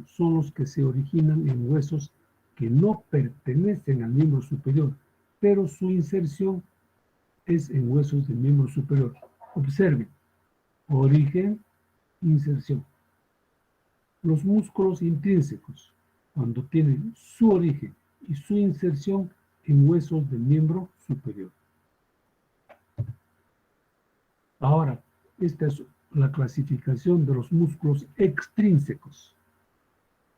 son los que se originan en huesos que no pertenecen al miembro superior, pero su inserción es en huesos del miembro superior. Observen, origen, inserción. Los músculos intrínsecos, cuando tienen su origen y su inserción en huesos del miembro superior. Ahora, esta es la clasificación de los músculos extrínsecos.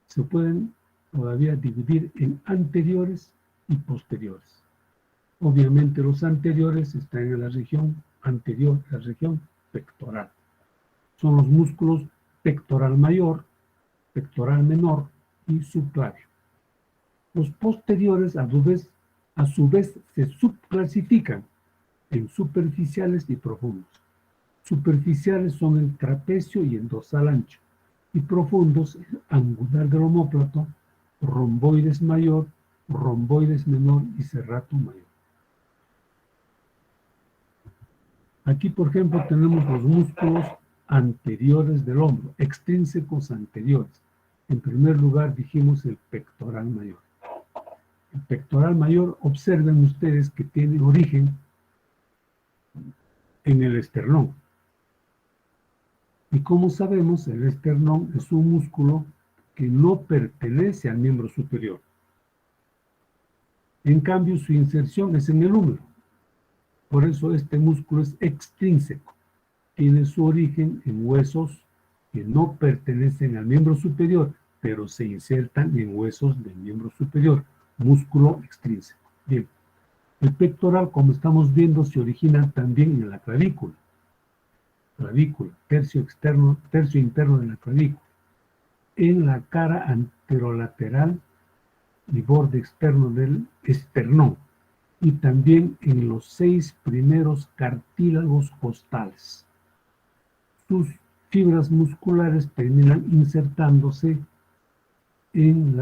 Se pueden todavía dividir en anteriores y posteriores. Obviamente los anteriores están en la región anterior, la región pectoral. Son los músculos pectoral mayor, pectoral menor y subclavio. Los posteriores, a su vez, se subclasifican en superficiales y profundos. Superficiales son el trapecio y el dorsal ancho, y profundos, el angular del omóplato, romboides mayor, romboides menor y serrato mayor. Aquí, por ejemplo, tenemos los músculos anteriores del hombro, extrínsecos anteriores. En primer lugar, dijimos el pectoral mayor. El pectoral mayor, observen ustedes que tiene origen en el esternón. Y como sabemos, el esternón es un músculo que no pertenece al miembro superior. En cambio, su inserción es en el húmero. Por eso este músculo es extrínseco. Tiene su origen en huesos que no pertenecen al miembro superior, pero se insertan en huesos del miembro superior. Músculo extrínseco. Bien. El pectoral, como estamos viendo, se origina también en la clavícula. Clavícula, tercio interno de la clavícula. En la cara anterolateral y borde externo del esternón. Y también en los 6 primeros cartílagos costales. Sus fibras musculares terminan insertándose en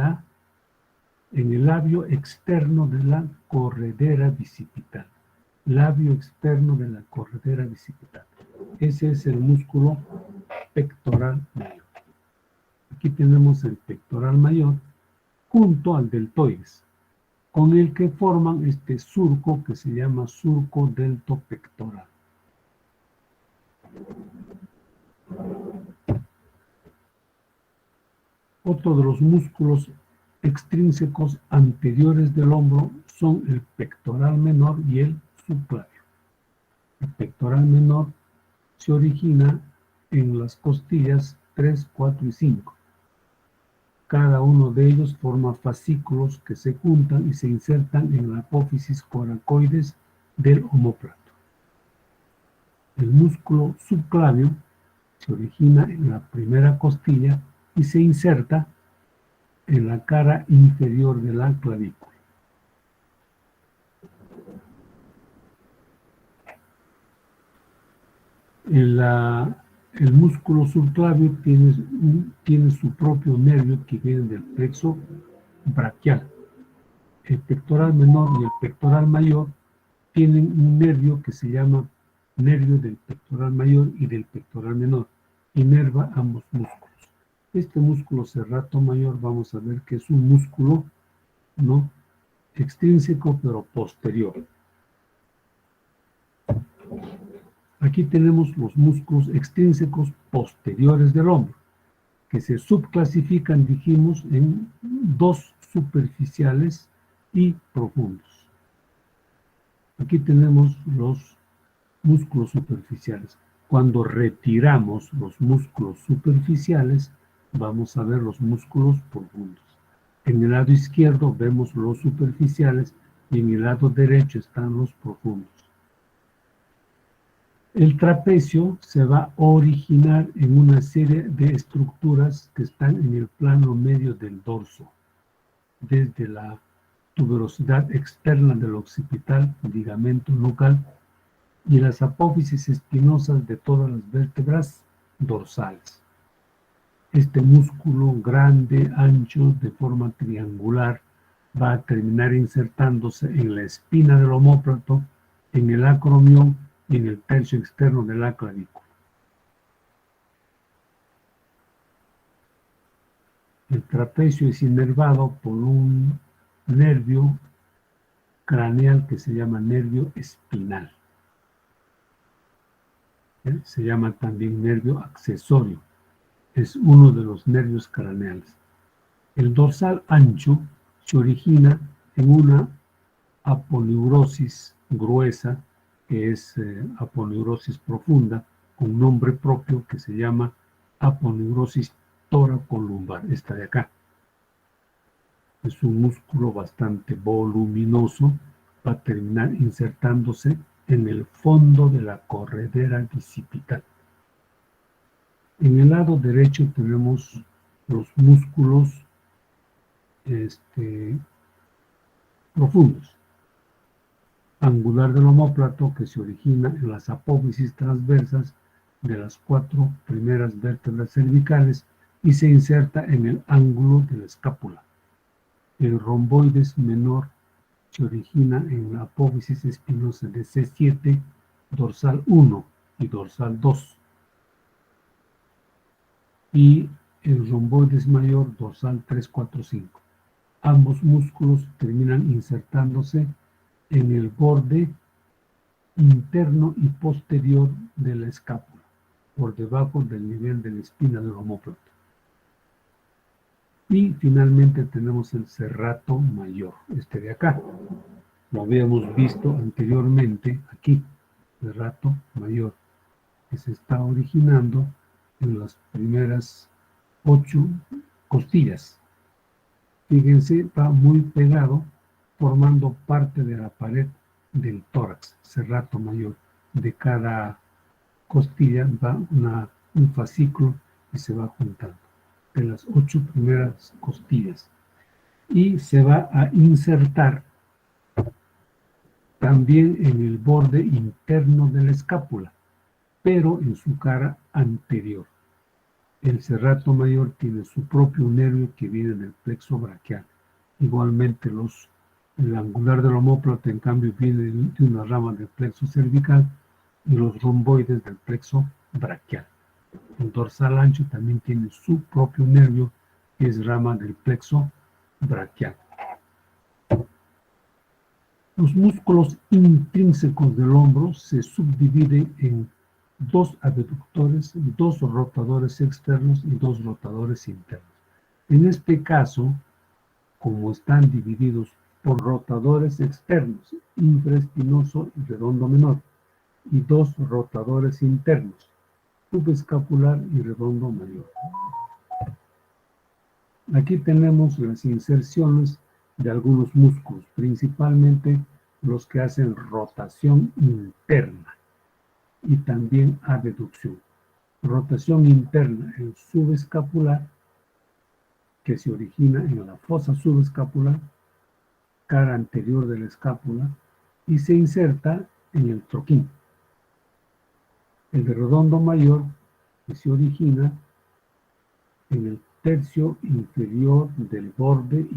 el labio externo de la corredera bicipital. Labio externo de la corredera bicipital. Ese es el músculo pectoral mayor. Aquí tenemos el pectoral mayor junto al deltoides, con el que forman este surco que se llama surco deltopectoral. Otro de los músculos extrínsecos anteriores del hombro son el pectoral menor y el subclavio. El pectoral menor se origina en las costillas 3, 4 y 5. Cada uno de ellos forma fascículos que se juntan y se insertan en la apófisis coracoides del omóplato. El músculo subclavio se origina en la primera costilla y se inserta en la cara inferior de la clavícula. El músculo subclavio tiene su propio nervio que viene del plexo braquial. El pectoral menor y el pectoral mayor tienen un nervio que se llama nervio del pectoral mayor y del pectoral menor. Inerva ambos músculos. Este músculo serrato mayor vamos a ver que es un músculo no extrínseco pero posterior. Aquí tenemos los músculos extrínsecos posteriores del hombro, que se subclasifican, dijimos, en 2 superficiales y profundos. Aquí tenemos los músculos superficiales. Cuando retiramos los músculos superficiales, vamos a ver los músculos profundos. En el lado izquierdo vemos los superficiales y en el lado derecho están los profundos. El trapecio se va a originar en una serie de estructuras que están en el plano medio del dorso, desde la tuberosidad externa del occipital, ligamento nucal, y las apófisis espinosas de todas las vértebras dorsales. Este músculo grande, ancho, de forma triangular, va a terminar insertándose en la espina del omóplato, en el acromión y en el tercio externo de la clavícula. El trapecio es inervado por un nervio craneal que se llama nervio espinal. Se llama también nervio accesorio. Es uno de los nervios craneales. El dorsal ancho se origina en una aponeurosis gruesa, que es aponeurosis profunda, con nombre propio que se llama aponeurosis toracolumbar, esta de acá. Es un músculo bastante voluminoso, va a terminar insertándose en el fondo de la corredera bicipital. En el lado derecho tenemos los músculos profundos. Angular del omóplato, que se origina en las apófisis transversas de las 4 primeras vértebras cervicales y se inserta en el ángulo de la escápula. El romboides menor se origina en la apófisis espinosa de C7, dorsal 1 y dorsal 2. Y el romboides mayor, dorsal 3, 4, 5. Ambos músculos terminan insertándose en el borde interno y posterior de la escápula, por debajo del nivel de la espina del omóplato. Y finalmente tenemos el serrato mayor, este de acá. Lo habíamos visto anteriormente aquí, serrato mayor, que se está originando en las primeras 8 costillas. Fíjense, va muy pegado, formando parte de la pared del tórax, serrato mayor. De cada costilla va un fascículo y se va juntando, de las 8 primeras costillas. Y se va a insertar también en el borde interno de la escápula, pero en su cara anterior. El serrato mayor tiene su propio nervio que viene del plexo braquial. Igualmente el angular del omóplato, en cambio, viene de una rama del plexo cervical y los romboides del plexo braquial. El dorsal ancho también tiene su propio nervio, que es rama del plexo braquial. Los músculos intrínsecos del hombro se subdividen en 2 abductores, 2 rotadores externos y 2 rotadores internos. En este caso, como están divididos por rotadores externos, infraespinoso y redondo menor, y 2 rotadores internos, subescapular y redondo mayor. Aquí tenemos las inserciones de algunos músculos, principalmente los que hacen rotación interna y también abducción. Rotación interna, el subescapular, que se origina en la fosa subescapular, cara anterior de la escápula, y se inserta en el troquín. El de redondo mayor, que se origina en el tercio inferior del borde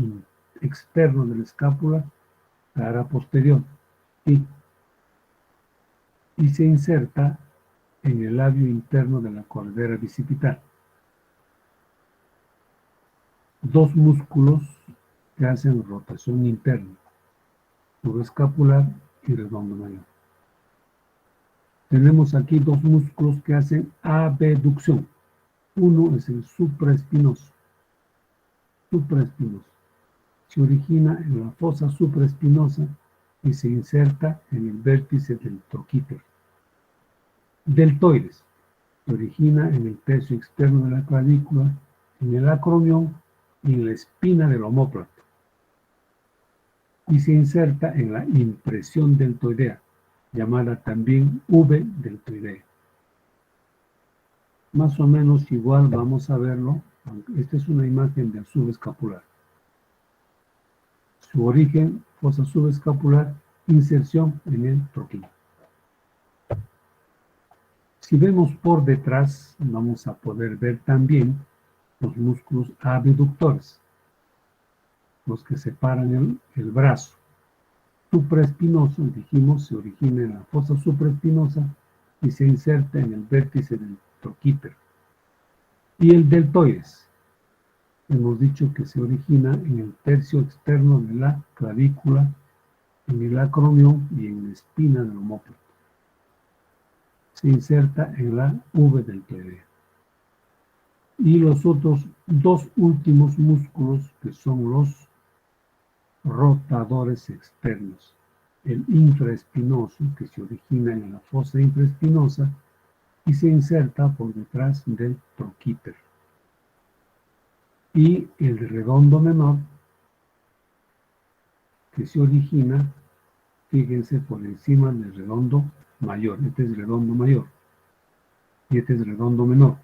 externo de la escápula, cara posterior, y se inserta en el labio interno de la corredera bicipital. 2 músculos que hacen rotación interna, subescapular y redondo mayor. Tenemos aquí 2 músculos que hacen abducción. Uno es el supraespinoso. Se origina en la fosa supraespinosa y se inserta en el vértice del troquíter. Deltoides. Se origina en el tercio externo de la clavícula, en el acromión y en la espina del omóplato. Y se inserta en la impresión deltoidea, llamada también V-deltoidea. Más o menos igual vamos a verlo. Esta es una imagen del subescapular. Su origen, fosa subescapular, inserción en el troquín. Si vemos por detrás, vamos a poder ver también los músculos abductores, los que separan el brazo. Supraespinoso, dijimos, se origina en la fosa supraespinosa y se inserta en el vértice del troquíter. Y el deltoides Hemos dicho que se origina en el tercio externo de la clavícula, en el acromión y en la espina del omóplato. Se inserta en la V deltoidea. Y los otros dos últimos músculos, que son los rotadores externos. El infraespinoso, que se origina en la fosa infraespinosa y se inserta por detrás del troquíter. Y el redondo menor, que se origina, fíjense, por encima del redondo mayor. Este es redondo mayor y este es redondo menor.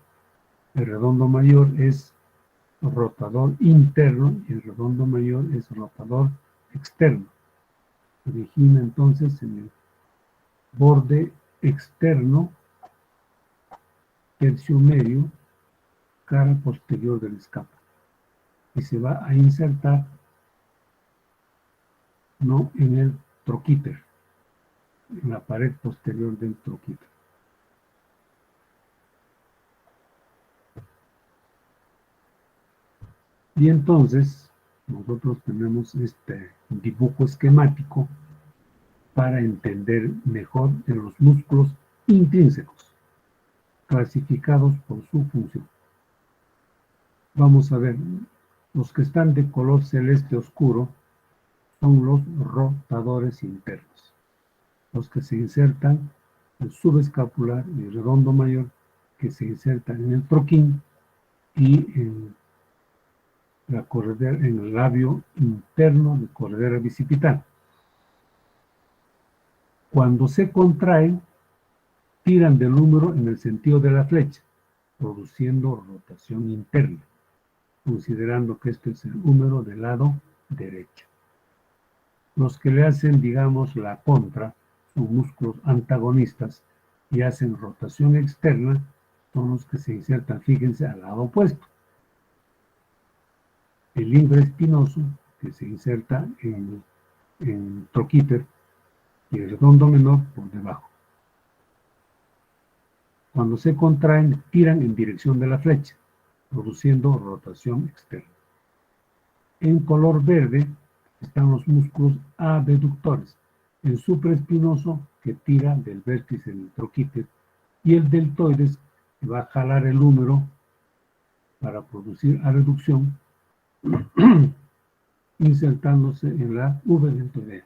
El redondo mayor es rotador interno y el redondo mayor es rotador externo. Origina entonces en el borde externo, tercio medio, cara posterior del escapo. Y se va a insertar, ¿no?, en el troquíter, en la pared posterior del troquíter. Y entonces nosotros tenemos este dibujo esquemático para entender mejor de los músculos intrínsecos, clasificados por su función. Vamos a ver, los que están de color celeste oscuro son los rotadores internos, los que se insertan el subescapular y el redondo mayor, que se insertan en el troquín y en la corredera, en el labio interno de corredera bicipital. Cuando se contraen, tiran del húmero en el sentido de la flecha, produciendo rotación interna, considerando que este es el húmero del lado derecho. Los que le hacen, digamos, la contra, son músculos antagonistas y hacen rotación externa, son los que se insertan, fíjense, al lado opuesto. El infraespinoso, que se inserta en troquíter, y el redondo menor por debajo. Cuando se contraen, tiran en dirección de la flecha, produciendo rotación externa. En color verde están los músculos abductores, el supraespinoso, que tira del vértice del troquíter, y el deltoides, que va a jalar el húmero para producir abducción, insertándose en la V deltoidea.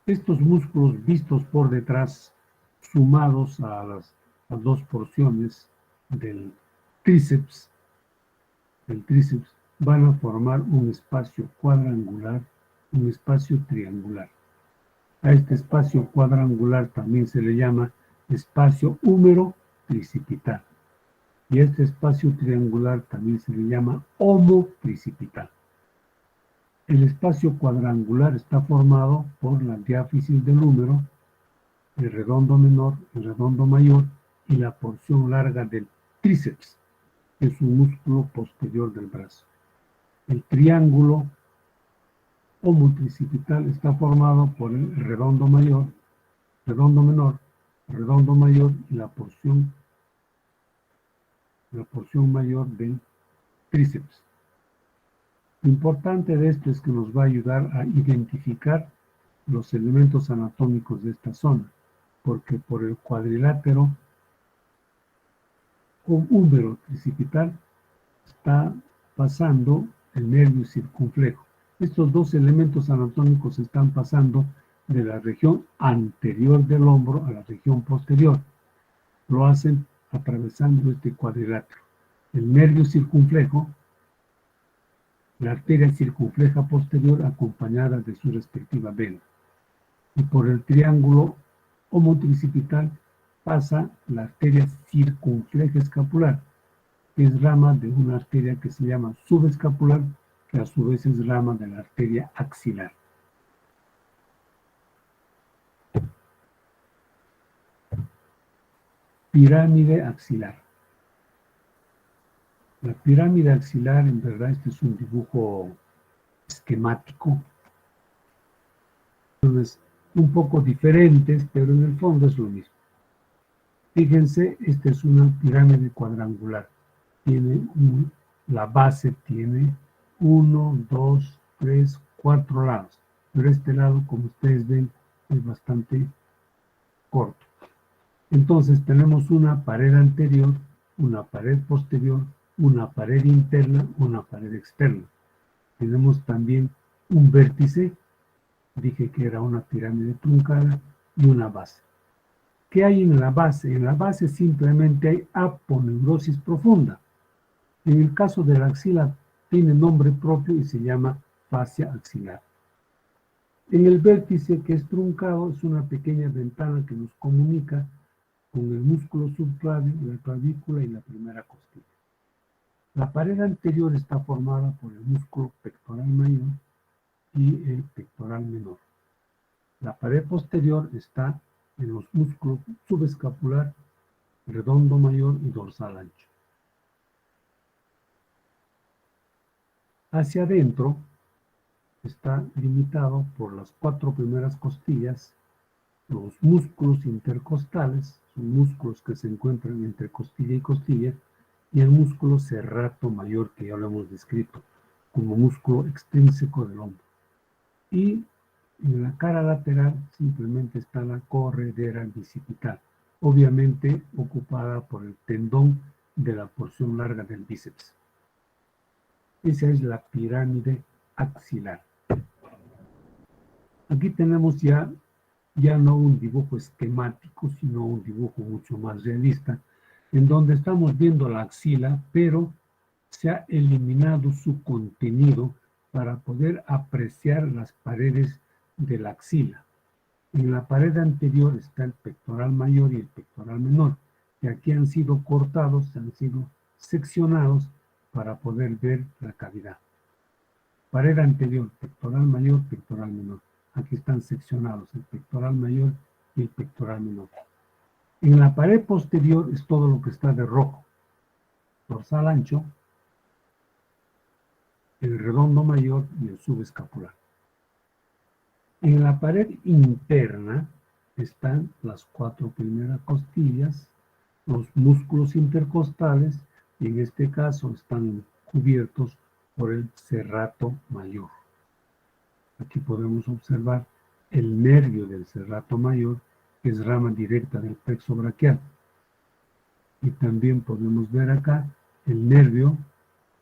Estos músculos vistos por detrás, sumados a las dos porciones del tríceps, van a formar un espacio cuadrangular, un espacio triangular. A este espacio cuadrangular también se le llama espacio húmero tricipital. Y este espacio triangular también se le llama homotricipital. El espacio cuadrangular está formado por la diáfisis del húmero, el redondo menor, el redondo mayor y la porción larga del tríceps, que es un músculo posterior del brazo. El triángulo homotricipital está formado por el redondo mayor, redondo menor, redondo mayor y la porción mayor del tríceps. Lo importante de esto es que nos va a ayudar a identificar los elementos anatómicos de esta zona, porque por el cuadrilátero húmero tricipital está pasando el nervio circunflejo. Estos dos elementos anatómicos están pasando de la región anterior del hombro a la región posterior. Lo hacen atravesando este cuadrilátero. El nervio circunflejo, la arteria circunfleja posterior acompañada de su respectiva vena. Y por el triángulo homotricipital pasa la arteria circunfleja escapular, que es rama de una arteria que se llama subescapular, que a su vez es rama de la arteria axilar. Pirámide axilar. La pirámide axilar, en verdad, este es un dibujo esquemático. Entonces, un poco diferentes, pero en el fondo es lo mismo. Fíjense, esta es una pirámide cuadrangular. La base tiene 1, 2, 3, 4 lados. Pero este lado, como ustedes ven, es bastante corto. Entonces tenemos una pared anterior, una pared posterior, una pared interna, una pared externa. Tenemos también un vértice, dije que era una pirámide truncada, y una base. ¿Qué hay en la base? En la base simplemente hay aponeurosis profunda. En el caso de la axila tiene nombre propio y se llama fascia axilar. En el vértice, que es truncado, es una pequeña ventana que nos comunica con el músculo subclavio, la clavícula y la primera costilla. La pared anterior está formada por el músculo pectoral mayor y el pectoral menor. La pared posterior está en los músculos subescapular, redondo mayor y dorsal ancho. Hacia adentro está limitado por las 4 primeras costillas, los músculos intercostales, son músculos que se encuentran entre costilla y costilla, y el músculo serrato mayor, que ya lo hemos descrito como músculo extrínseco del hombro. Y en la cara lateral simplemente está la corredera bicipital, obviamente ocupada por el tendón de la porción larga del bíceps. Esa es la pirámide axilar. Aquí tenemos ya no un dibujo esquemático, sino un dibujo mucho más realista, en donde estamos viendo la axila, pero se ha eliminado su contenido para poder apreciar las paredes de la axila. En la pared anterior está el pectoral mayor y el pectoral menor, que aquí han sido cortados, han sido seccionados para poder ver la cavidad. Pared anterior, pectoral mayor, pectoral menor. Aquí están seccionados el pectoral mayor y el pectoral menor. En la pared posterior es todo lo que está de rojo. Dorsal ancho, el redondo mayor y el subescapular. En la pared interna están las 4 primeras costillas, los músculos intercostales, y en este caso están cubiertos por el serrato mayor. Aquí podemos observar el nervio del serrato mayor, que es rama directa del plexo braquial. Y también podemos ver acá el nervio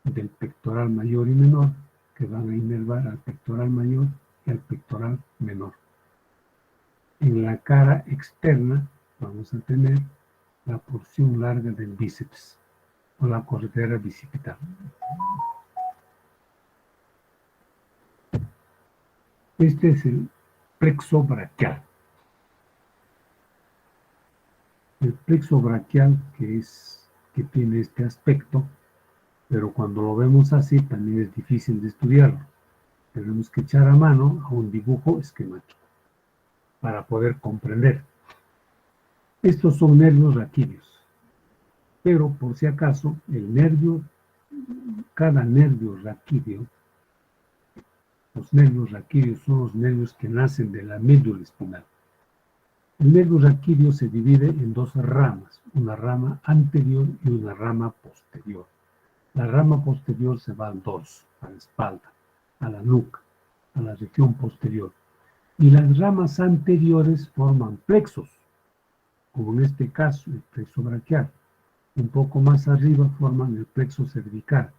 del pectoral mayor y menor, que van a inervar al pectoral mayor y al pectoral menor. En la cara externa vamos a tener la porción larga del bíceps, o la corredera bicipital. Este es el plexo braquial. El plexo braquial, que tiene este aspecto, pero cuando lo vemos así también es difícil de estudiarlo. Tenemos que echar a mano a un dibujo esquemático para poder comprender. Estos son nervios raquídeos, pero por si acaso, cada nervio raquídeo, los nervios raquídeos son los nervios que nacen de la médula espinal. El nervio raquídeo se divide en 2 ramas, una rama anterior y una rama posterior. La rama posterior se va al dorso, a la espalda, a la nuca, a la región posterior. Y las ramas anteriores forman plexos, como en este caso el plexo braquial. Un poco más arriba forman el plexo cervical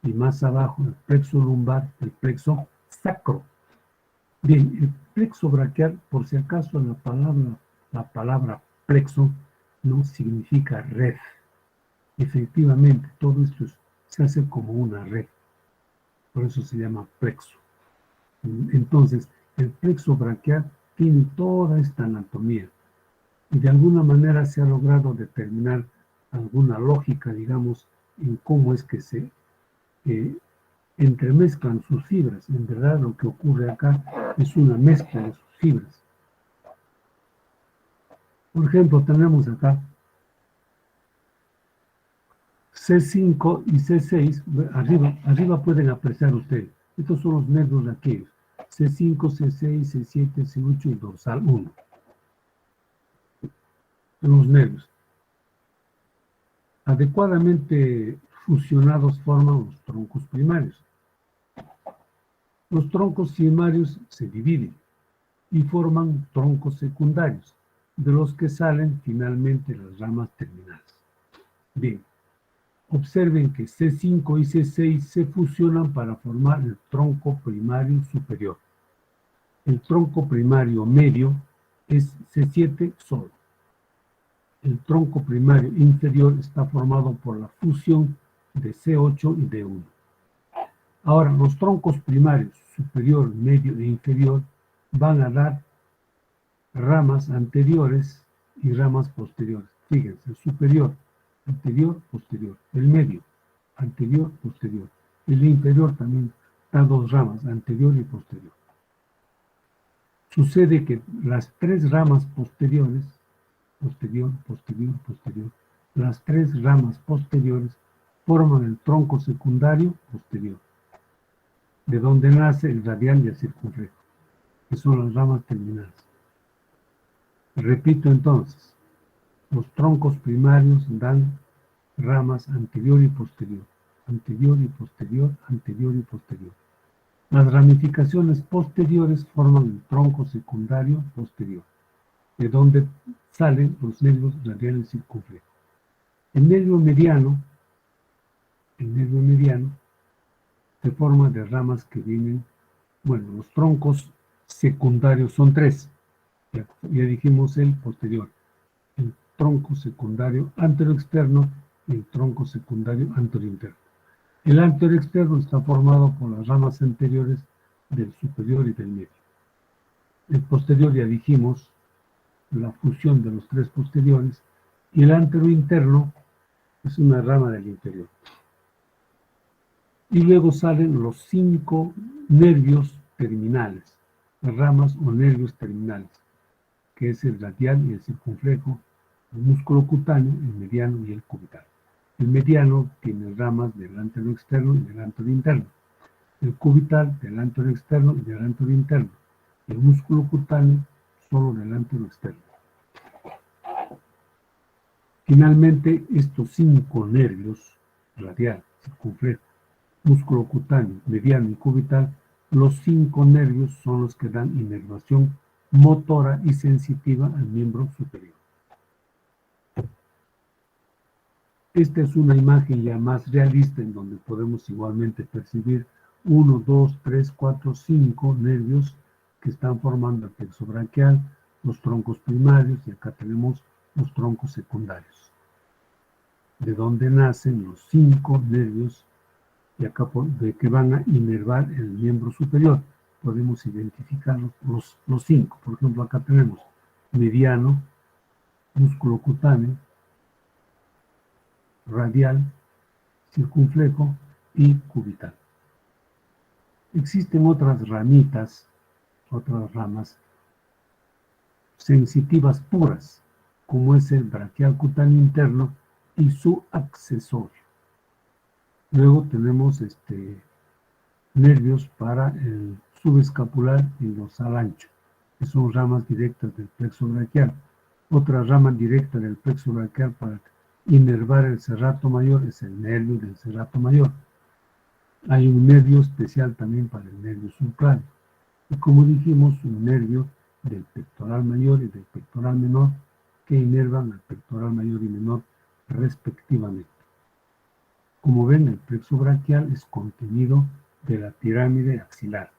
y más abajo el plexo lumbar, el plexo sacro. Bien, el plexo braquial, por si acaso la palabra plexo no significa red. Efectivamente, todo esto se hace como una red, por eso se llama plexo. Entonces, el plexo braquial tiene toda esta anatomía y de alguna manera se ha logrado determinar alguna lógica, digamos, en cómo es que se entremezclan sus fibras. En verdad, lo que ocurre acá es una mezcla de sus fibras. Por ejemplo, tenemos acá C5 y C6, arriba pueden apreciar ustedes. Estos son los nervios raquídeos. C5, C6, C7, C8 y dorsal 1. Son los nervios. Adecuadamente fusionados forman los troncos primarios. Los troncos primarios se dividen y forman troncos secundarios, de los que salen finalmente las ramas terminales. Bien, observen que C5 y C6 se fusionan para formar el tronco primario superior. El tronco primario medio es C7 solo. El tronco primario inferior está formado por la fusión de C8 y D1. Ahora, los troncos primarios superior, medio e inferior van a dar ramas anteriores y ramas posteriores. Fíjense, el superior, anterior, posterior. El medio, anterior, posterior. El inferior también da dos ramas, anterior y posterior. Sucede que las tres ramas posteriores, posterior, posterior, posterior, las tres ramas posteriores forman el tronco secundario posterior, de donde nace el radial y el circunflejo, que son las ramas terminales. Repito entonces, los troncos primarios dan ramas anterior y posterior, anterior y posterior, anterior y posterior. Las ramificaciones posteriores forman el tronco secundario posterior, de donde salen los nervios radiales circunflejos. El nervio mediano se forma de ramas que vienen, bueno, los troncos secundarios son tres. Ya dijimos el posterior, el tronco secundario anteroexterno y el tronco secundario anterointerno. El anteroexterno está formado por las ramas anteriores del superior y del medio. El posterior, ya dijimos, la fusión de los tres posteriores, y el anterointerno es una rama del inferior. Y luego salen los 5 nervios terminales, las ramas o nervios terminales, que es el radial y el circunflejo, el músculo cutáneo, el mediano y el cubital. El mediano tiene ramas del anteroexterno y del anterointerno. El cubital del anteroexterno y del anterointerno. El músculo cutáneo solo del anteroexterno. Finalmente, estos 5 nervios, radial, circunflejo, músculo cutáneo, mediano y cubital, los 5 nervios son los que dan inervación motora y sensitiva al miembro superior. Esta es una imagen ya más realista en donde podemos igualmente percibir 1, 2, 3, 4, 5 nervios que están formando el plexo braquial, los troncos primarios, y acá tenemos los troncos secundarios, de donde nacen los 5 nervios y acá de que van a inervar el miembro superior. Podemos identificar los 5. Por ejemplo, acá tenemos mediano, músculo cutáneo, radial, circunflejo y cubital. Existen otras ramitas, otras ramas sensitivas puras, como es el braquial cutáneo interno y su accesorio. Luego tenemos nervios para el subescapular y dorsal ancho, que son ramas directas del plexo braquial. Otra rama directa del plexo braquial para inervar el serrato mayor es el nervio del serrato mayor. Hay un nervio especial también para el nervio subcláneo. Y como dijimos, un nervio del pectoral mayor y del pectoral menor que inervan al pectoral mayor y menor respectivamente. Como ven, el plexo braquial es contenido de la pirámide axilar.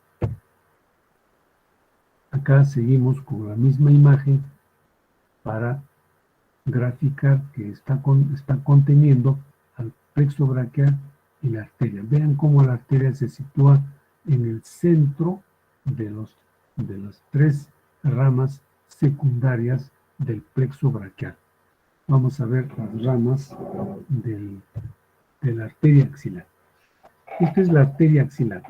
Acá seguimos con la misma imagen para graficar que está conteniendo al plexo braquial y la arteria. Vean cómo la arteria se sitúa en el centro de las 3 ramas secundarias del plexo braquial. Vamos a ver las ramas de la arteria axilar. Esta es la arteria axilar.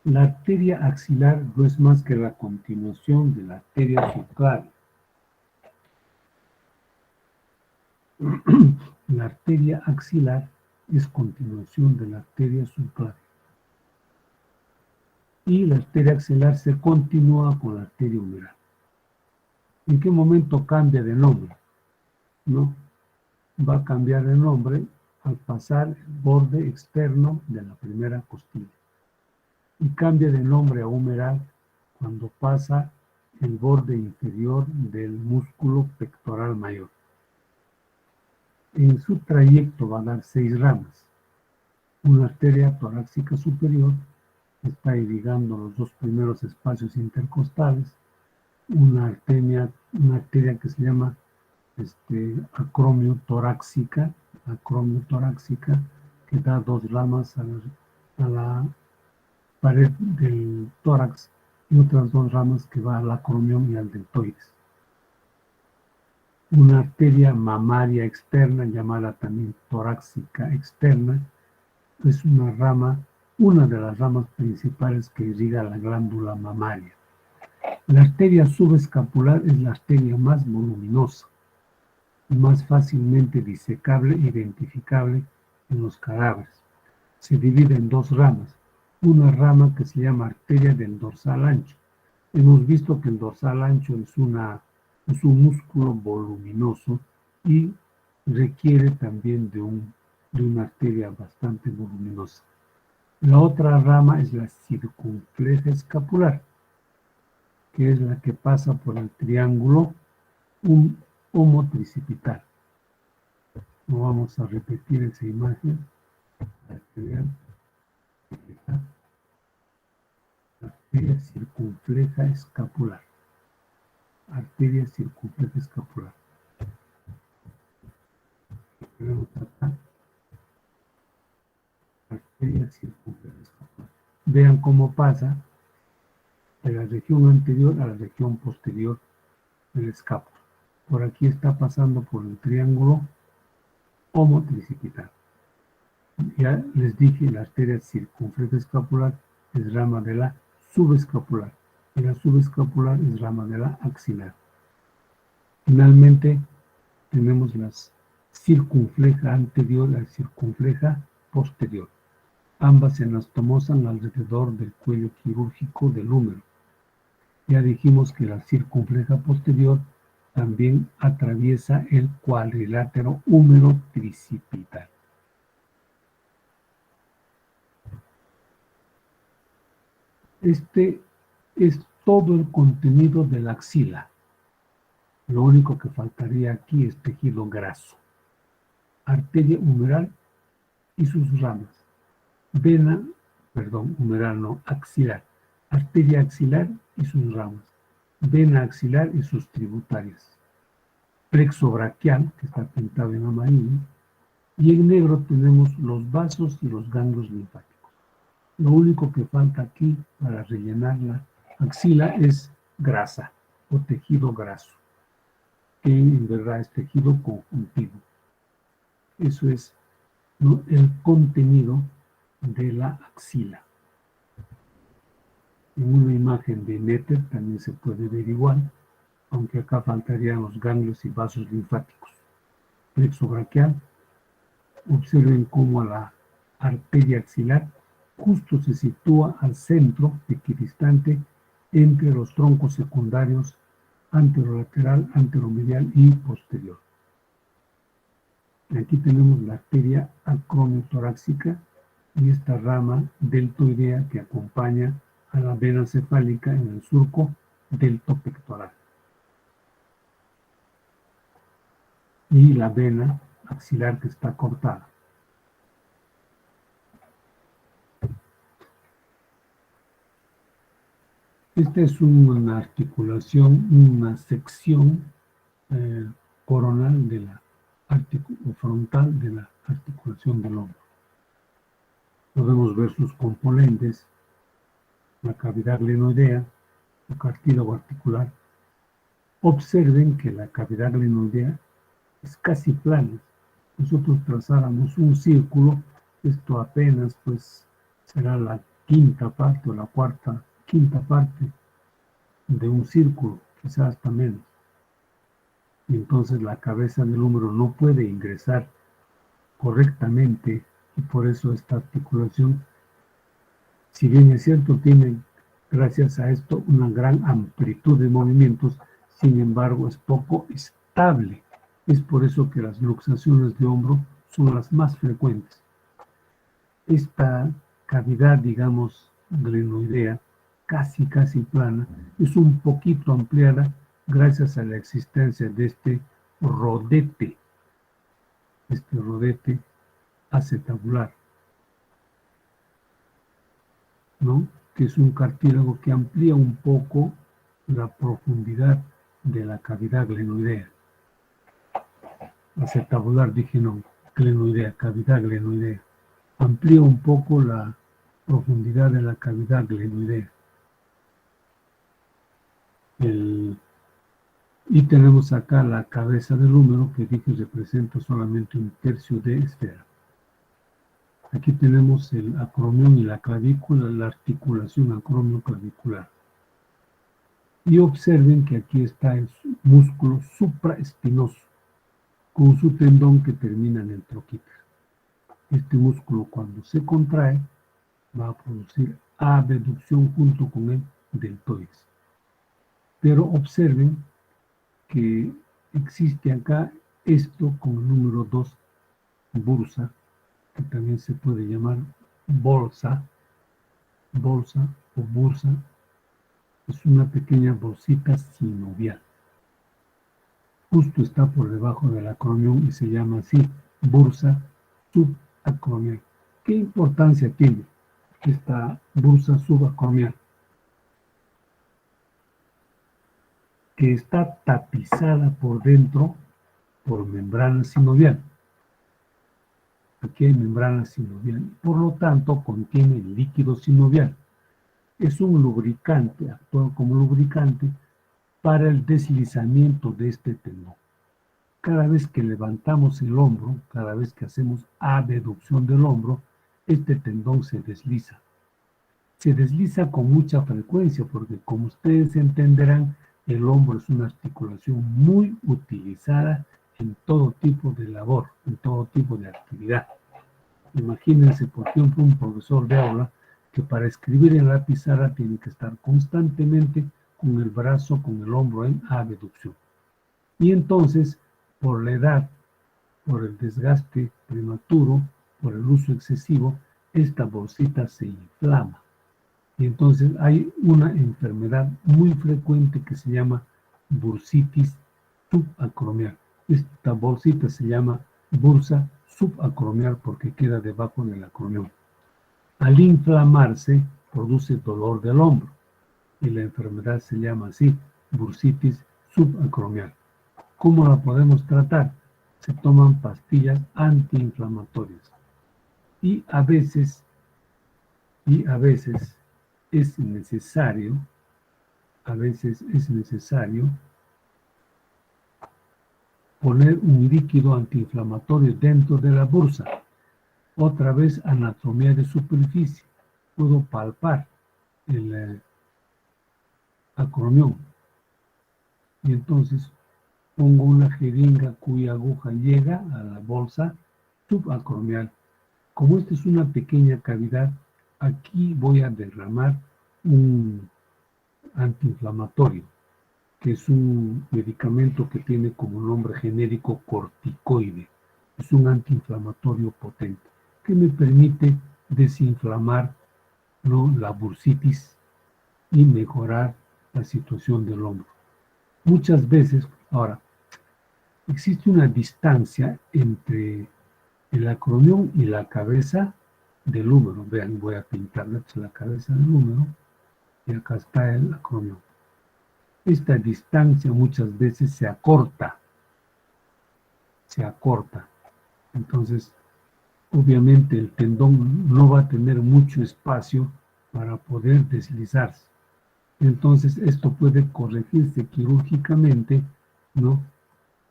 La arteria axilar no es más que la continuación de la arteria subclavia. La arteria axilar es continuación de la arteria subclavia. Y la arteria axilar se continúa con la arteria humeral. ¿En qué momento cambia de nombre? ¿No? va a cambiar de nombre al pasar el borde externo de la primera costilla. Y cambia de nombre a humeral cuando pasa el borde inferior del músculo pectoral mayor. En su trayecto va a dar 6 ramas. Una arteria torácica superior está irrigando los 2 primeros espacios intercostales. Una arteria que se llama acromio torácica, que da 2 ramas a la pared del tórax y otras 2 ramas que va al acromion y al deltoides. Una arteria mamaria externa, llamada también torácica externa, es una de las ramas principales que irriga la glándula mamaria. La arteria subescapular es la arteria más voluminosa, más fácilmente disecable e identificable en los cadáveres. Se divide en 2 ramas. Una rama que se llama arteria del dorsal ancho. Hemos visto que el dorsal ancho es un músculo voluminoso y requiere también de una arteria bastante voluminosa. La otra rama es la circunfleja escapular, que es la que pasa por el triángulo homotricipital. No vamos a repetir esa imagen. Arteria circunfleja escapular. Arteria circunfleja escapular. Tenemos acá. Arteria circunfleja escapular. Vean cómo pasa de la región anterior a la región posterior del escápulo. Por aquí está pasando por el triángulo homotricipital. Ya les dije, la arteria circunfleja escapular es rama de la subescapular y la subescapular es rama de la axilar. Finalmente tenemos la circunfleja anterior y la circunfleja posterior. Ambas se anastomosan alrededor del cuello quirúrgico del húmero. Ya dijimos que la circunfleja posterior también atraviesa el cuadrilátero húmero tricipital. Este es todo el contenido de la axila. Lo único que faltaría aquí es tejido graso. Arteria humeral y sus ramas. Axilar. Arteria axilar y sus ramas. Vena axilar y sus tributarias. Plexo braquial, que está pintado en amarillo. Y en negro tenemos los vasos y los ganglios linfáticos. Lo único que falta aquí para rellenar la axila es grasa o tejido graso, que en verdad es tejido conjuntivo. Eso es, ¿no?, el contenido de la axila. En una imagen de Netter también se puede ver igual, aunque acá faltarían los ganglios y vasos linfáticos. Plexo braquial. Observen cómo la arteria axilar justo se sitúa al centro, equidistante, entre los troncos secundarios anterolateral, anteromedial y posterior. Aquí tenemos la arteria acromiotorácica y esta rama deltoidea que acompaña a la vena cefálica en el surco deltopectoral. Y la vena axilar que está cortada. Esta es una articulación, una sección coronal de la frontal de la articulación del hombro. Podemos ver sus componentes, la cavidad glenoidea, el cartílago articular. Observen que la cavidad glenoidea es casi plana. Nosotros trazáramos un círculo, esto apenas pues será la quinta parte o la quinta parte de un círculo, quizás hasta menos. Y entonces la cabeza del húmero no puede ingresar correctamente y por eso esta articulación, si bien es cierto, tiene gracias a esto una gran amplitud de movimientos, sin embargo es poco estable Es por eso que las luxaciones de hombro son las más frecuentes. Esta cavidad, digamos, glenoidea, casi plana, es un poquito ampliada gracias a la existencia de este rodete acetabular, ¿no? Que es un cartílago que amplía un poco la profundidad de la cavidad glenoidea. Acetabular, dije no, glenoidea, cavidad glenoidea. Amplía un poco la profundidad de la cavidad glenoidea. Y tenemos acá la cabeza del húmero que dije representa solamente un tercio de esfera. Aquí tenemos el acromión y la clavícula, la articulación acromio-clavicular. Y observen que aquí está el músculo supraespinoso, con su tendón que termina en el troquíter. Este músculo, cuando se contrae, va a producir abducción junto con el deltoides. Pero observen que existe acá esto con el número 2, bursa, que también se puede llamar bolsa o bursa. Es una pequeña bolsita sinovial. Justo está por debajo del acromión y se llama así, bursa subacromial. ¿Qué importancia tiene esta bursa subacromial? Que está tapizada por dentro por membrana sinovial. Aquí hay membrana sinovial, por lo tanto contiene líquido sinovial. Es un lubricante, actúa como lubricante para el deslizamiento de este tendón. Cada vez que levantamos el hombro, cada vez que hacemos abducción del hombro, este tendón se desliza. Se desliza con mucha frecuencia porque, como ustedes entenderán, el hombro es una articulación muy utilizada en todo tipo de labor, en todo tipo de actividad. Imagínense, por ejemplo, un profesor de aula que para escribir en la pizarra tiene que estar constantemente con el brazo, con el hombro en abducción. Y entonces, por la edad, por el desgaste prematuro, por el uso excesivo, esta bolsita se inflama. Y entonces hay una enfermedad muy frecuente que se llama bursitis subacromial. Esta bolsita se llama bursa subacromial porque queda debajo del acromión. Al inflamarse, produce dolor del hombro y la enfermedad se llama así, bursitis subacromial. ¿Cómo la podemos tratar? Se toman pastillas antiinflamatorias y a veces es necesario poner un líquido antiinflamatorio dentro de la bursa. Otra vez, anatomía de superficie. Puedo palpar el acromión y entonces pongo una jeringa cuya aguja llega a la bolsa subacromial. Como esta es una pequeña cavidad, aquí voy a derramar un antiinflamatorio, que es un medicamento que tiene como nombre genérico corticoide. Es un antiinflamatorio potente que me permite desinflamar, ¿no?, la bursitis y mejorar la situación del hombro. Muchas veces, ahora, existe una distancia entre el acromión y la cabeza del húmero. Vean, voy a pintar la cabeza del húmero y acá está el acromión. Esta distancia muchas veces se acorta. Entonces, obviamente el tendón no va a tener mucho espacio para poder deslizarse. Entonces, esto puede corregirse quirúrgicamente, ¿no?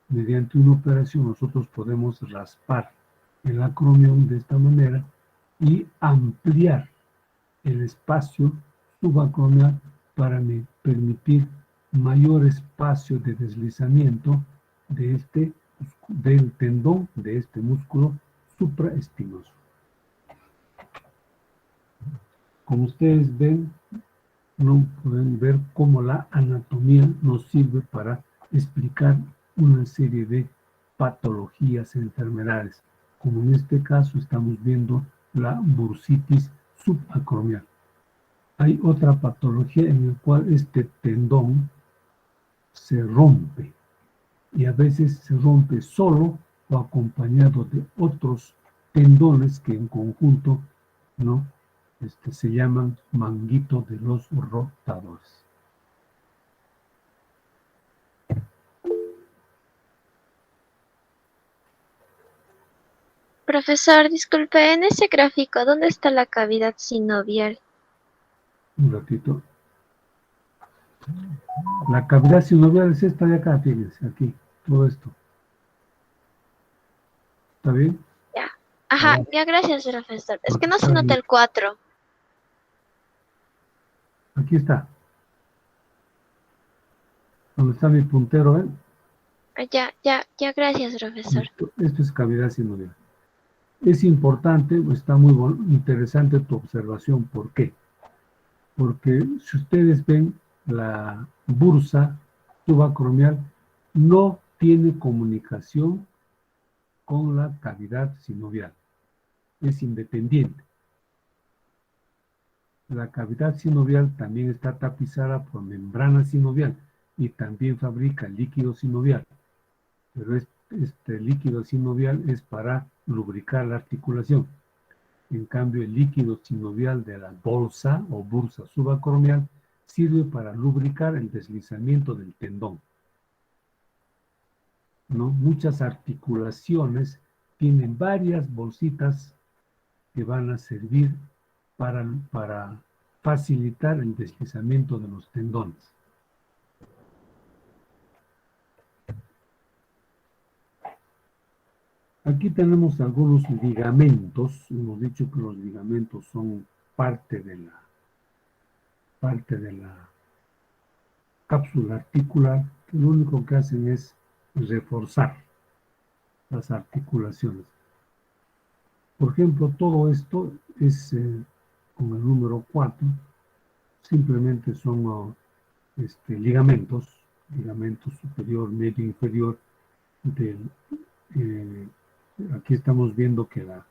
Mediante una operación nosotros podemos raspar el acromión de esta manera y ampliar el espacio subacromial para permitir mayor espacio de deslizamiento del tendón, de este músculo supraespinoso. Como ustedes ven, no pueden ver cómo la anatomía nos sirve para explicar una serie de patologías, enfermedades, como en este caso estamos viendo la bursitis subacromial. Hay otra patología en la cual este tendón se rompe y a veces se rompe solo o acompañado de otros tendones que en conjunto, ¿no? Se llaman manguito de los rotadores. Profesor, disculpe, en ese gráfico, ¿dónde está la cavidad sinovial? Un ratito. La cavidad sinovial es esta de acá, fíjense, aquí, todo esto. ¿Está bien? Ya. Ajá, ya gracias, profesor. Es que Porque no se está nota ahí. el 4. Aquí está. Donde está mi puntero, ¿eh? Ya, gracias, profesor. Esto es cavidad sinovial. Es importante, está muy interesante tu observación. ¿Por qué? Porque si ustedes ven, la bursa subacromial no tiene comunicación con la cavidad sinovial. Es independiente. La cavidad sinovial también está tapizada por membrana sinovial y también fabrica líquido sinovial. Pero este líquido sinovial es para lubricar la articulación. En cambio, el líquido sinovial de la bolsa o bursa subacromial sirve para lubricar el deslizamiento del tendón, ¿no? Muchas articulaciones tienen varias bolsitas que van a servir para facilitar el deslizamiento de los tendones. Aquí tenemos algunos ligamentos. Hemos dicho que los ligamentos son parte de la cápsula articular, que lo único que hacen es reforzar las articulaciones. Por ejemplo, todo esto es con el número 4, simplemente son ligamentos superior, medio, inferior. Aquí estamos viendo que la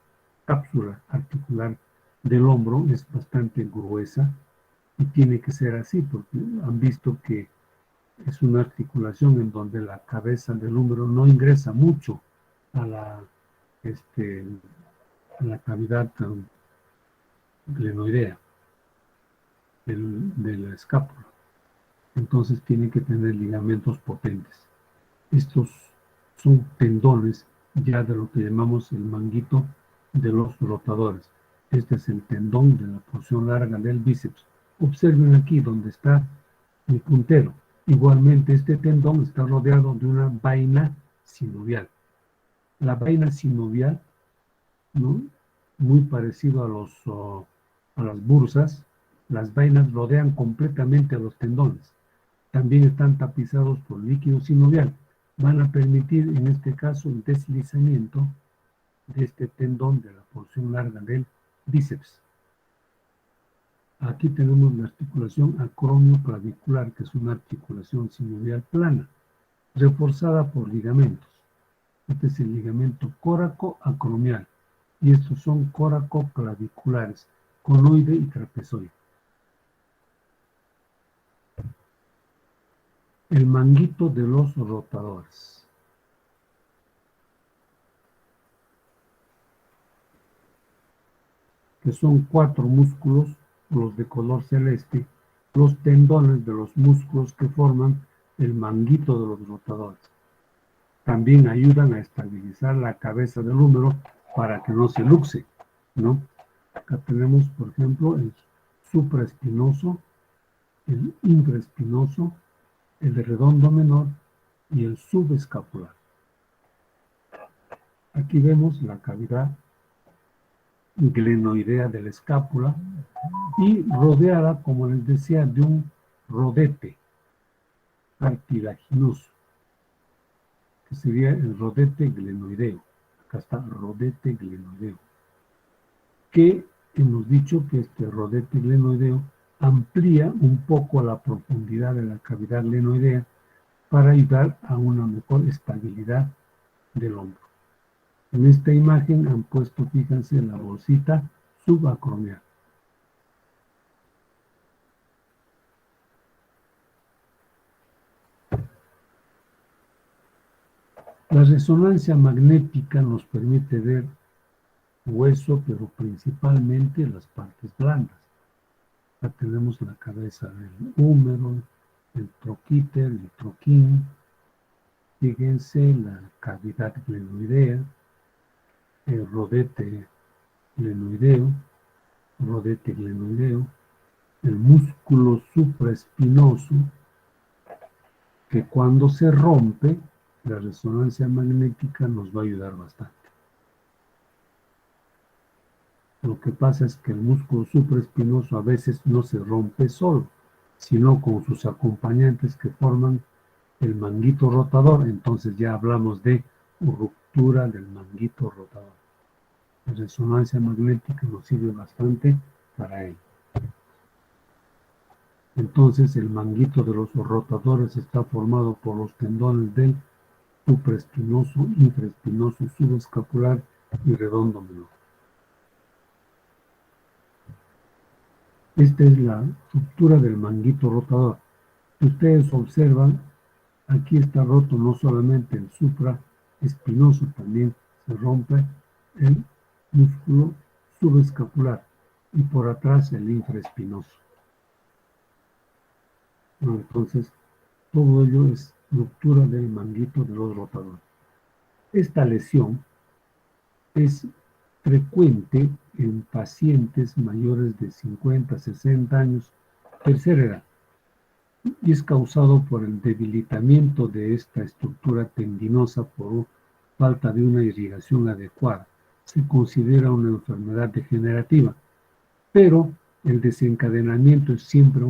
cápsula articular del hombro es bastante gruesa y tiene que ser así porque han visto que es una articulación en donde la cabeza del hombro no ingresa mucho a la, a la cavidad glenoidea de la escápula. Entonces tiene que tener ligamentos potentes. Estos son tendones ya de lo que llamamos el manguito de los rotadores. Este es el tendón de la porción larga del bíceps. Observen aquí donde está el puntero. Igualmente este tendón está rodeado de una vaina sinovial. La vaina sinovial, ¿no? Muy parecido a las bursas, las vainas rodean completamente a los tendones. También están tapizados por líquido sinovial. Van a permitir, en este caso, el deslizamiento de este tendón de la porción larga del bíceps. Aquí tenemos la articulación acromioclavicular, que es una articulación sinovial plana, reforzada por ligamentos. Este es el ligamento córaco-acromial y estos son córaco-claviculares, conoide y trapezoide. El manguito de los rotadores. Que son 4 músculos, los de color celeste, los tendones de los músculos que forman el manguito de los rotadores. También ayudan a estabilizar la cabeza del húmero para que no se luxe, ¿no? Acá tenemos, por ejemplo, el supraespinoso, el infraespinoso, el redondo menor y el subescapular. Aquí vemos la cavidad glenoidea de la escápula y rodeada, como les decía, de un rodete cartilaginoso, que sería el rodete glenoideo. Acá está rodete glenoideo, que hemos dicho que este rodete glenoideo amplía un poco la profundidad de la cavidad glenoidea para ayudar a una mejor estabilidad del hombro. En esta imagen han puesto, fíjense, la bolsita subacromial. La resonancia magnética nos permite ver hueso, pero principalmente las partes blandas. Acá tenemos la cabeza del húmero, el troquíter, el troquín. Fíjense la cavidad glenoidea, el rodete glenoideo, el músculo supraespinoso, que cuando se rompe, la resonancia magnética nos va a ayudar bastante. Lo que pasa es que el músculo supraespinoso a veces no se rompe solo, sino con sus acompañantes que forman el manguito rotador. Entonces ya hablamos de ruptura del manguito rotador. La resonancia magnética nos sirve bastante para ello. Entonces el manguito de los rotadores está formado por los tendones del supraespinoso, infraespinoso, subescapular y redondo menor. Esta es la ruptura del manguito rotador. Si ustedes observan, aquí está roto no solamente el supraespinoso, también se rompe el músculo subescapular y por atrás el infraespinoso. Entonces, todo ello es ruptura del manguito de los rotadores. Esta lesión es frecuente en pacientes mayores de 50, 60 años, tercera edad, y es causado por el debilitamiento de esta estructura tendinosa por falta de una irrigación adecuada. Se considera una enfermedad degenerativa, pero el desencadenamiento es siempre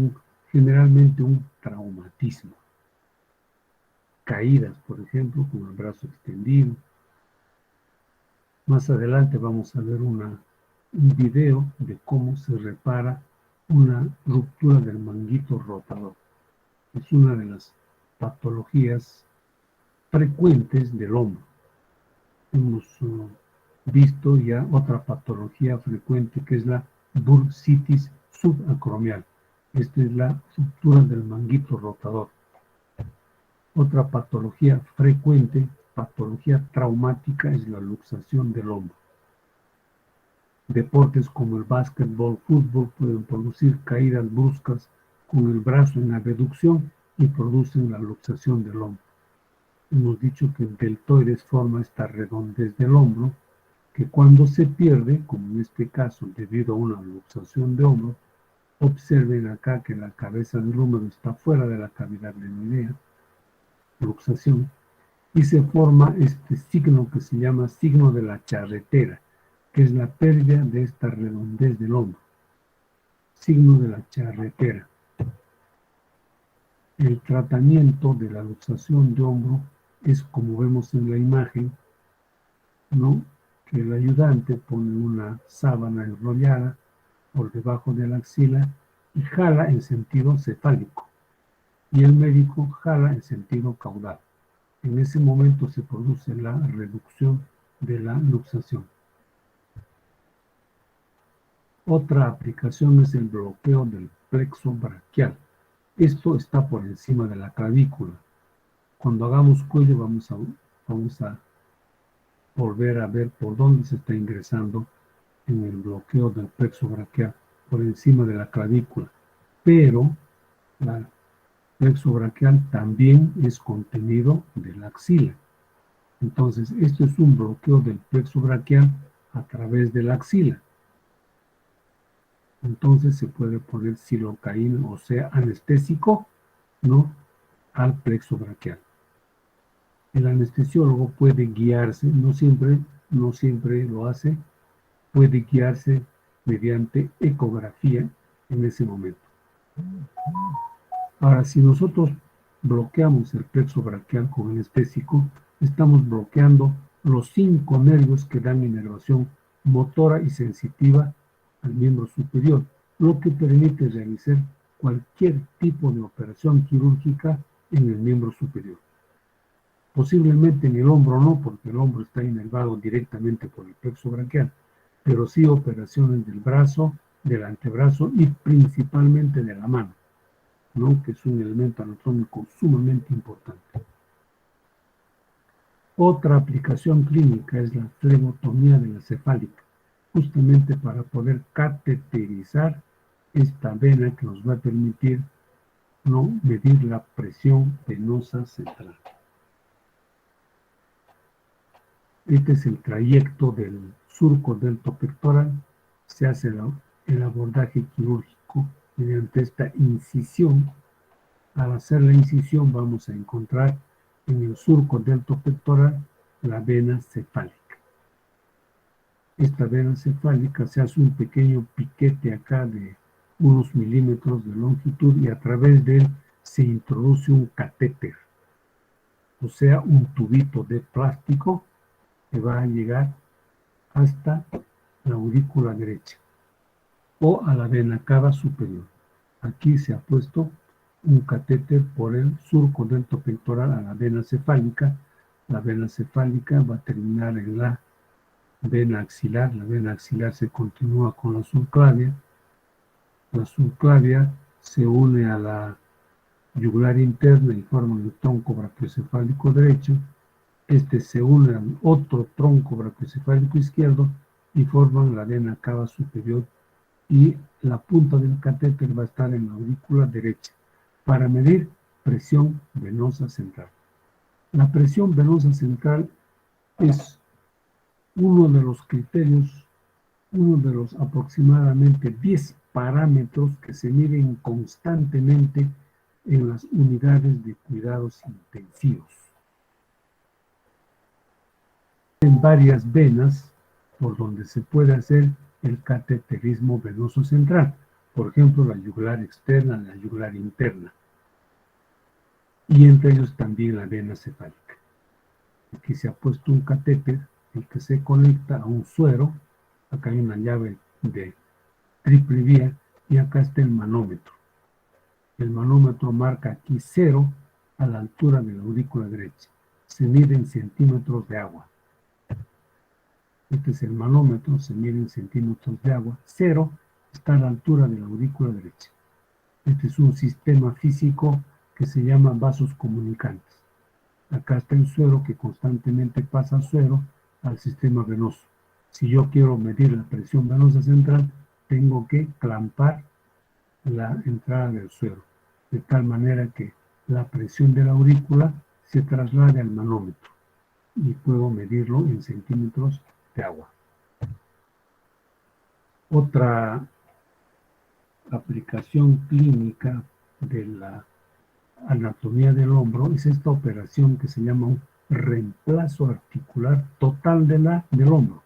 generalmente un traumatismo. Caídas, por ejemplo, con el brazo extendido. Más adelante vamos a ver un video de cómo se repara una ruptura del manguito rotador. Es una de las patologías frecuentes del hombro. Hemos visto ya otra patología frecuente que es la bursitis subacromial. Esta es la ruptura del manguito rotador. Otra patología frecuente, patología traumática, es la luxación del hombro. Deportes como el básquetbol, fútbol pueden producir caídas bruscas con el brazo en abducción y producen la luxación del hombro. Hemos dicho que el deltoides forma esta redondez del hombro, que cuando se pierde, como en este caso debido a una luxación de hombro, observen acá que la cabeza del húmero está fuera de la cavidad glenoidea, luxación, y se forma este signo que se llama signo de la charretera, que es la pérdida de esta redondez del hombro. Signo de la charretera. El tratamiento de la luxación de hombro es como vemos en la imagen, ¿no? Que el ayudante pone una sábana enrollada por debajo de la axila y jala en sentido cefálico, y el médico jala en sentido caudal. En ese momento se produce la reducción de la luxación. Otra aplicación es el bloqueo del plexo braquial. Esto está por encima de la clavícula. Cuando hagamos cuello vamos a volver a ver por dónde se está ingresando en el bloqueo del plexo braquial, por encima de la clavícula. Pero el plexo braquial también es contenido de la axila. Entonces, esto es un bloqueo del plexo braquial a través de la axila. Entonces se puede poner silocaína, o sea, anestésico, ¿no?, al plexo braquial. El anestesiólogo puede guiarse, no siempre lo hace, puede guiarse mediante ecografía en ese momento. Ahora, si nosotros bloqueamos el plexo braquial con anestésico, estamos bloqueando los 5 nervios que dan inervación motora y sensitiva al miembro superior, lo que permite realizar cualquier tipo de operación quirúrgica en el miembro superior. Posiblemente en el hombro no, porque el hombro está inervado directamente por el plexo braquial, pero sí operaciones del brazo, del antebrazo y principalmente de la mano, ¿no? Que es un elemento anatómico sumamente importante. Otra aplicación clínica es la flebotomía de la cefálica, justamente para poder cateterizar esta vena que nos va a permitir, ¿no?, medir la presión venosa central. Este es el trayecto del surco deltopectoral. Se hace el abordaje quirúrgico mediante esta incisión. Al hacer la incisión vamos a encontrar en el surco deltopectoral la vena cefálica. Esta vena cefálica se hace un pequeño piquete acá de unos milímetros de longitud y a través de él se introduce un catéter, o sea, un tubito de plástico que va a llegar hasta la aurícula derecha o a la vena cava superior. Aquí se ha puesto un catéter por el surco deltopectoral a la vena cefálica. La vena cefálica va a terminar en la vena axilar. La vena axilar se continúa con la subclavia. La subclavia se une a la yugular interna y forma el tronco brachiocefálico derecho. Este se une al otro tronco brachiocefálico izquierdo y forman la vena cava superior, y la punta del catéter va a estar en la aurícula derecha para medir presión venosa central. La presión venosa central es uno de los criterios, uno de los aproximadamente 10 parámetros que se miden constantemente en las unidades de cuidados intensivos. En varias venas por donde se puede hacer el cateterismo venoso central, por ejemplo, la yugular externa, la yugular interna, y entre ellos también la vena cefálica. Aquí se ha puesto un catéter, el que se conecta a un suero. Acá hay una llave de triple vía y acá está el manómetro. El manómetro marca aquí 0 a la altura de la aurícula derecha. Se mide en centímetros de agua. Este es el manómetro, se mide en centímetros de agua. 0 está a la altura de la aurícula derecha. Este es un sistema físico que se llama vasos comunicantes. Acá está el suero que constantemente pasa suero al sistema venoso. Si yo quiero medir la presión venosa central, tengo que clampar la entrada del suero, de tal manera que la presión de la aurícula se traslade al manómetro y puedo medirlo en centímetros de agua. Otra aplicación clínica de la anatomía del hombro es esta operación que se llama un reemplazo articular total del hombro.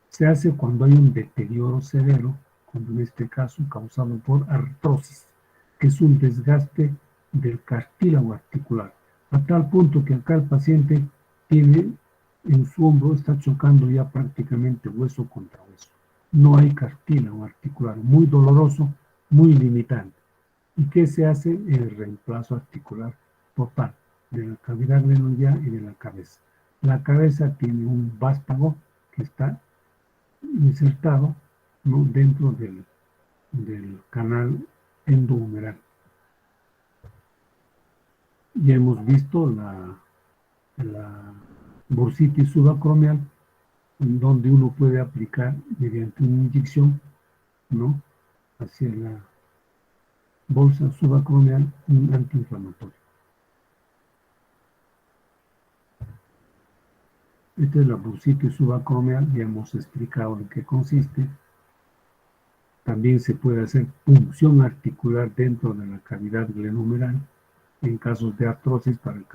Se hace cuando hay un deterioro severo, como en este caso causado por artrosis, que es un desgaste del cartílago articular, a tal punto que acá el paciente tiene en su hombro, está chocando ya prácticamente hueso contra hueso. No hay cartílago articular, muy doloroso, muy limitante. ¿Y qué se hace? El reemplazo articular total de la cavidad glenoidea y de la cabeza. La cabeza tiene un vástago que está insertado, ¿no?, dentro del canal endohumeral. Ya hemos visto la bursitis subacromial, en donde uno puede aplicar mediante una inyección, ¿no?, hacia la bolsa subacromial un antiinflamatorio. Esta es la bursitis subacromial, ya hemos explicado en qué consiste. También se puede hacer punción articular dentro de la cavidad glenohumeral en casos de artrosis para el